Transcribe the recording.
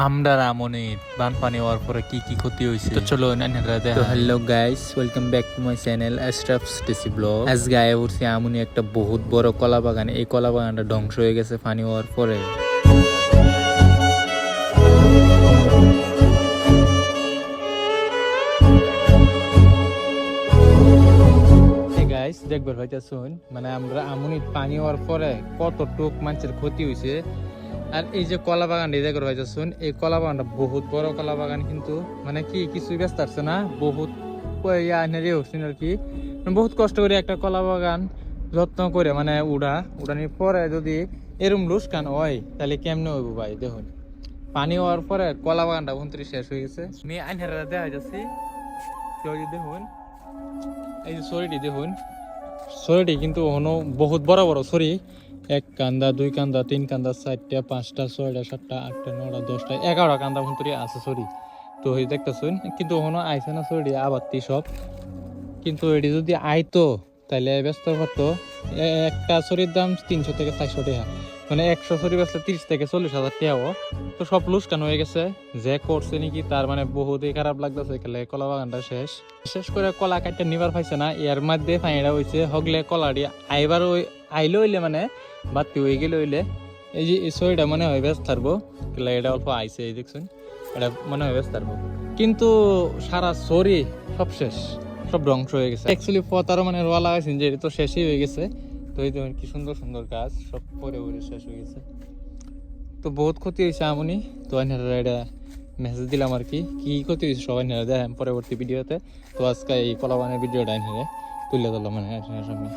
আমরা রামনির বানপানি হওয়ার পরে কি কি ক্ষতি হয়েছে তো চলো নানিরা তো দেখা। Hello guys, welcome back to my channel Ashraf's TC blog. আজ গায়ে উঠছি আমনি একটা বহুত বড় কলা বাগান। এই কলা বাগানটা ধ্বংস হয়ে গেছে পানি হওয়ার পরে। গাইস দেখবার হয়তো শুন, মানে আমরা আমনি পানি হওয়ার পরে কতটুক মানুষের ক্ষতি হয়েছে। আর এই যে কলা বাগান দেখবার হয়তো শুন, এই কলা বাগানটা বহুত বড় কলা বাগান, কিন্তু মানে কি কিছুই ব্যস্ত আসছে না, বহুত হচ্ছেন আর কি। বহুত কষ্ট করে একটা কলা বাগান যত্ন করে মানে উড়ানির পরে যদি এরম লুসকান হয় তাহলে কেমনে হইব ভাই। দেখুন পানি হওয়ার পরে কলা বাগানটা ভুন্তরি শেষ হয়ে গেছে। আমি আইনারা দেখা যাচ্ছি, দেখুন এই যে সরিটি দেখুন, সরিটি কিন্তু বহুত বড় বড় সরি। এক কান্দা, দুই কান্দা, তিন কান্দা, 4টা, 5টা, 6টা, 7টা, 8টা, 9টা, 10টা, 11টা কান্দা ভুন্তরি আছে সরি। তো এই দেখতেছুন কিন্তু ওখানে আইসে না সরি আবাত্তি সব। কিন্তু এটি যদি আইতো তাহলে ব্যস্ত করতো। একটা ছড়ির দাম 300 থেকে 400 টাকা, মানে 100 ছড়ি বেচলে 30 থেকে 40,000 টাকাও। তো সব লুসকান হয়ে গেছে। যে করছে নাকি তার মানে বহুতই খারাপ লাগতেছে। কলা বাগানটা শেষ শেষ করে কলা কাটতে নিবার পাইছে না। এর মধ্যে পানিটা হয়েছে হগলে কলাটি আইবার আইলে হইলে মানে বাতি হয়ে গেলে হইলে এই যে এই ছড়িটা মনে হয় ব্যস্ত থাকবো। এটা অল্প আইছে, এই দেখছেন এটা মনে হয় ব্যস্ত থাকবো, কিন্তু সারা ছড়ি সব শেষ, সব ধ্বংস হয়ে গেছে। অ্যাকচুয়ালি পতারও মানে রোয়া লাগাইছেন যে এটা তো শেষই হয়ে গেছে। তো এই দেখুন কি সুন্দর সুন্দর গাছ সব পরে পরে শেষ হয়ে গেছে। তো বহুত ক্ষতি হয়েছে আমনি। তো আইনারা এটা মেসেজ দিলাম আর কি কি ক্ষতি হয়েছে সবাই আইনারা দেখেন পরবর্তী ভিডিওতে। তো আজকে এই কলাবানের ভিডিওটা আইনারে তুলে ধরলাম মানে সামনে।